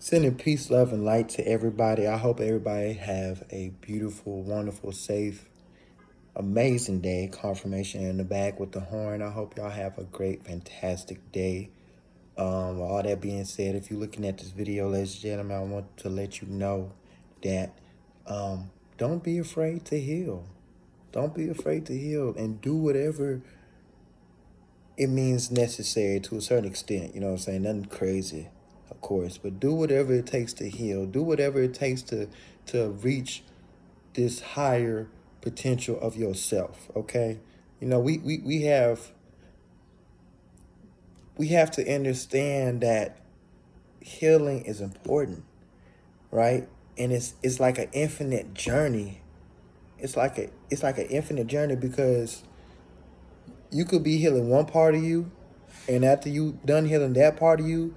Sending peace, love, and light to everybody. I hope everybody have a beautiful, wonderful, safe, amazing day. Confirmation in the back with the horn. I hope y'all have a great, fantastic day. With all that being said, if you're looking at this video, ladies and gentlemen, I want to let you know that don't be afraid to heal. Don't be afraid to heal and do whatever it means necessary to a certain extent. You know what I'm saying? Nothing crazy, of course, but do whatever it takes to heal. Do whatever it takes to reach this higher potential of yourself. Okay, you know we have to understand that healing is important, right? And it's like an infinite journey. It's like an infinite journey because you could be healing one part of you, and after you done healing that part of you,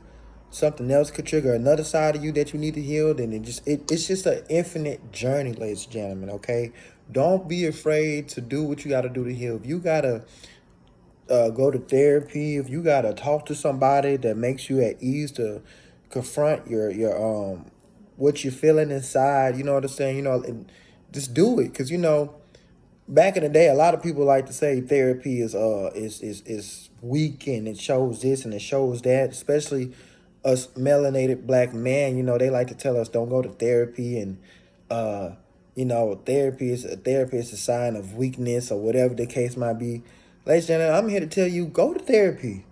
something else could trigger another side of you that you need to heal. Then it's just an infinite journey, ladies and gentlemen. Okay, don't be afraid to do what you got to do to heal. If you gotta go to therapy, if you gotta talk to somebody that makes you at ease to confront your what you're feeling inside, you know what I'm saying. And just do it, because back in the day, a lot of people like to say therapy is weak and it shows this and it shows that, especially us melanated black men. They like to tell us don't go to therapy, and therapy is a sign of weakness or whatever the case might be. Ladies and gentlemen, I'm here to tell you, go to therapy.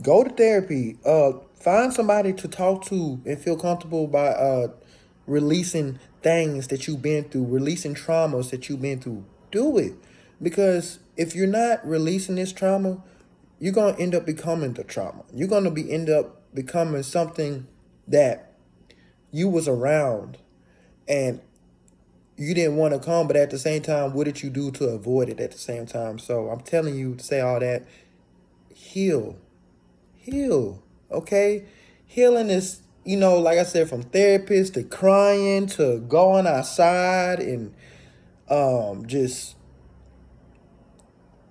Go to therapy. Find somebody to talk to and feel comfortable by releasing things that you've been through, releasing traumas that you've been through. Do it. Because if you're not releasing this trauma, you're gonna end up becoming the trauma. You're gonna end up becoming something that you was around and you didn't want to come, but at the same time, what did you do to avoid it at the same time? So I'm telling you to say all that. Heal. Heal. Okay? Healing is, like I said, from therapists to crying to going outside and just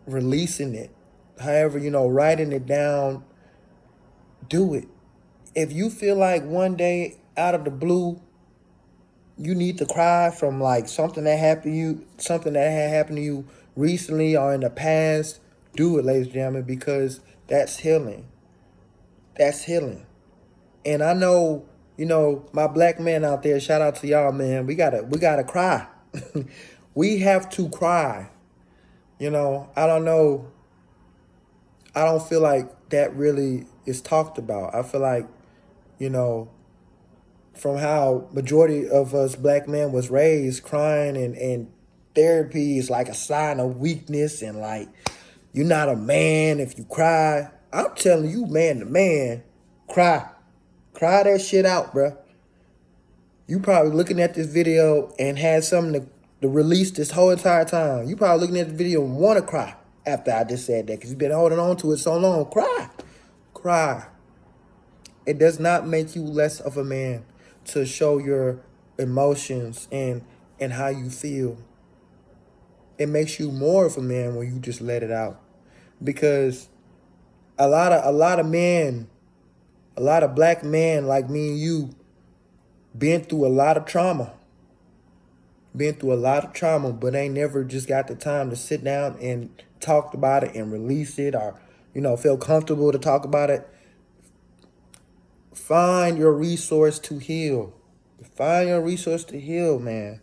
releasing it. However, writing it down, do it. If you feel like one day out of the blue, you need to cry from like something that had happened to you recently or in the past, do it, ladies and gentlemen, because that's healing. That's healing. And I know, my black men out there, shout out to y'all, man. We gotta cry. We have to cry. I don't know. I don't feel like that really is talked about. I feel like, you know, from how majority of us black men was raised, crying and therapy is like a sign of weakness, and like you're not a man if you cry. I'm telling you, man to man, cry. Cry that shit out, bruh. You probably looking at this video and had something to release this whole entire time. You probably looking at the video and want to cry after I just said that, because you've been holding on to it so long. Cry. Cry. It does not make you less of a man to show your emotions and how you feel. It makes you more of a man when you just let it out. Because a lot of men, a lot of black men like me and you, been through a lot of trauma. Been through a lot of trauma, but ain't never just got the time to sit down and talk about it and release it, or, feel comfortable to talk about it. Find your resource to heal. Find your resource to heal, man.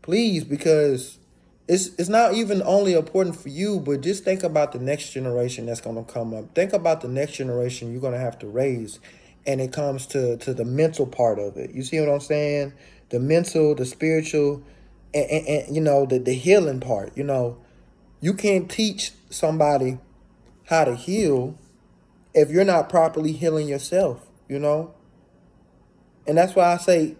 Please, because it's not even only important for you, but just think about the next generation that's going to come up. Think about the next generation you're going to have to raise, and it comes to the mental part of it. You see what I'm saying? The mental, the spiritual, and the healing part. You can't teach somebody how to heal if you're not properly healing yourself, And that's why I say,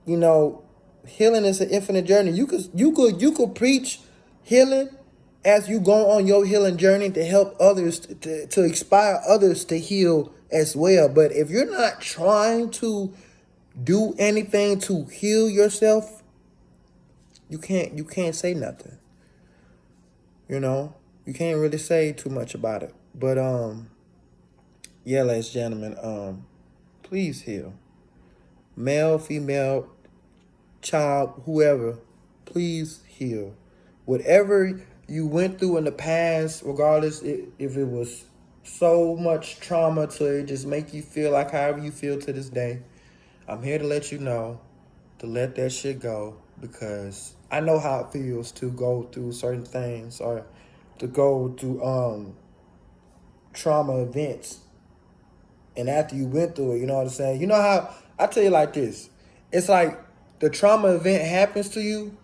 healing is an infinite journey. You could preach healing as you go on your healing journey to help others, to inspire others to heal as well. But if you're not trying to do anything to heal yourself, you can't say nothing. You can't really say too much about it. But yeah, ladies and gentlemen, please heal. Male, female, child, whoever, please heal. Whatever you went through in the past, regardless if it was so much trauma to it just make you feel like however you feel to this day, I'm here to let you know to let that shit go, because I know how it feels to go through certain things or to go through trauma events. And after you went through it, you know what I'm saying? You know how, I tell you like this. It's like the trauma event happens to you,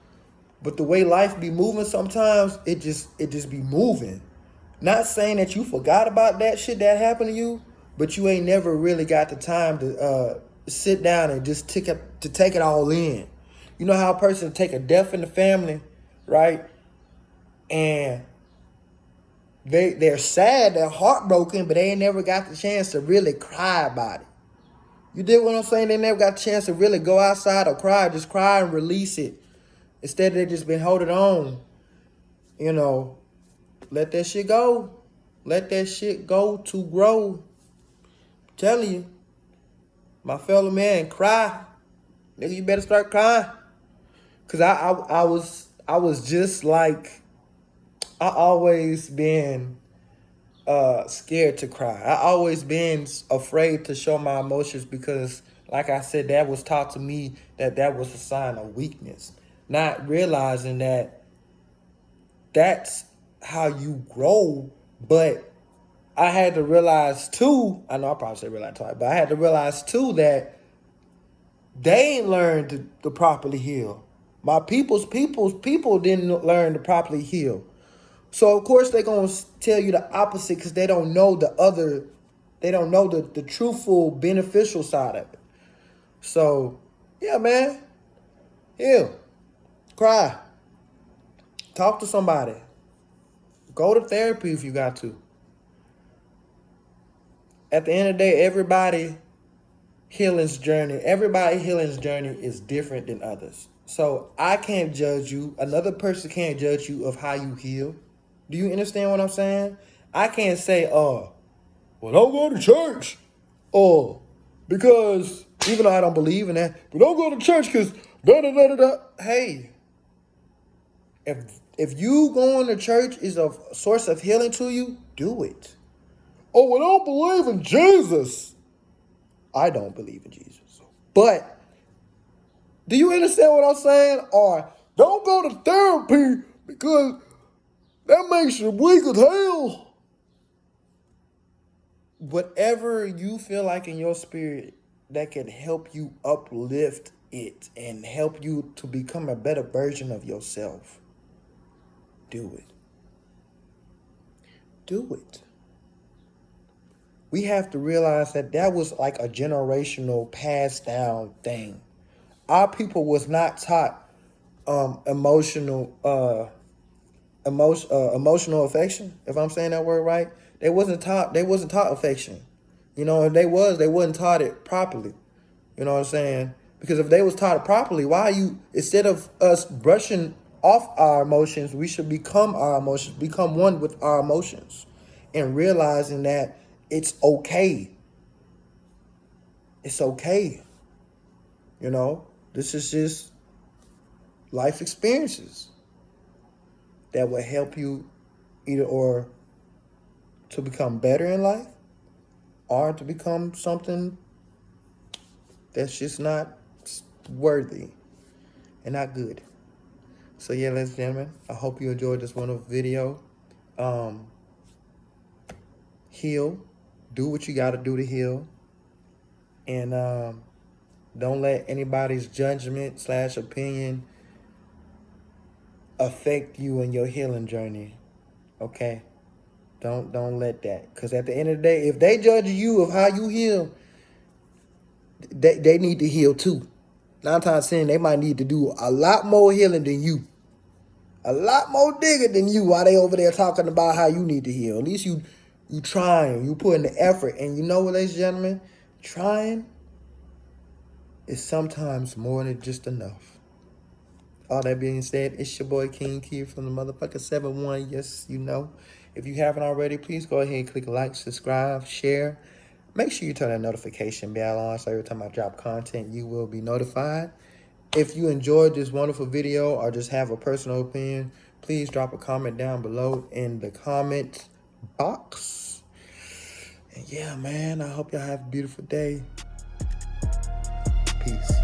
but the way life be moving sometimes, it just be moving. Not saying that you forgot about that shit that happened to you, but you ain't never really got the time to sit down and just take it all in. You know how a person take a death in the family, right? And they're sad, they're heartbroken, but they ain't never got the chance to really cry about it. You did what I'm saying? They never got a chance to really go outside or cry, just cry and release it. Instead, they just been holding on. You know, let that shit go. Let that shit go to grow. I'm telling you, my fellow man, cry. Nigga, you better start crying. Cause I was just like, I always been scared to cry. I always been afraid to show my emotions because, like I said, that was taught to me that was a sign of weakness. Not realizing that that's how you grow. But I had to realize too, I know I probably said realize twice, but I had to realize too that they ain't learned to properly heal. My people's people didn't learn to properly heal. So of course they're gonna tell you the opposite because they don't know they don't know the truthful, beneficial side of it. So yeah, man, heal, cry, talk to somebody, go to therapy if you got to. At the end of the day, everybody's healing journey is different than others. So I can't judge you. Another person can't judge you of how you heal. Do you understand what I'm saying? I can't say, well, don't go to church. Because, even though I don't believe in that, but don't go to church because da-da-da-da-da. Hey, if you going to church is a source of healing to you, do it. Oh, well, I don't believe in Jesus. I don't believe in Jesus. But, do you understand what I'm saying? Or, don't go to therapy because that makes you weak as hell. Whatever you feel like in your spirit that can help you uplift it and help you to become a better version of yourself, do it. Do it. We have to realize that was like a generational passed down thing. Our people was not taught emotional affection, if I'm saying that word right. They wasn't taught affection. You know, if they wasn't taught it properly. You know what I'm saying? Because if they was taught it properly, instead of us brushing off our emotions, we should become our emotions, become one with our emotions, and realizing that it's okay. It's okay. You know, this is just life experiences that will help you either or to become better in life or to become something that's just not worthy and not good. So yeah, ladies and gentlemen, I hope you enjoyed this wonderful video. Heal. Do what you got to do to heal. And don't let anybody's judgment / opinion affect you in your healing journey. Okay? Don't let that. Because at the end of the day, if they judge you of how you heal, they need to heal too. 9 times 10, they might need to do a lot more healing than you. A lot more digging than you while they over there talking about how you need to heal. At least you trying. You putting the effort. And you know what, ladies and gentlemen? Trying is sometimes more than just enough. All that being said, it's your boy King Key from the motherfucker 7-1. Yes, you know. If you haven't already, please go ahead and click like, subscribe, share. Make sure you turn that notification bell on so every time I drop content, you will be notified. If you enjoyed this wonderful video or just have a personal opinion, please drop a comment down below in the comment box. And yeah, man, I hope y'all have a beautiful day. Peace.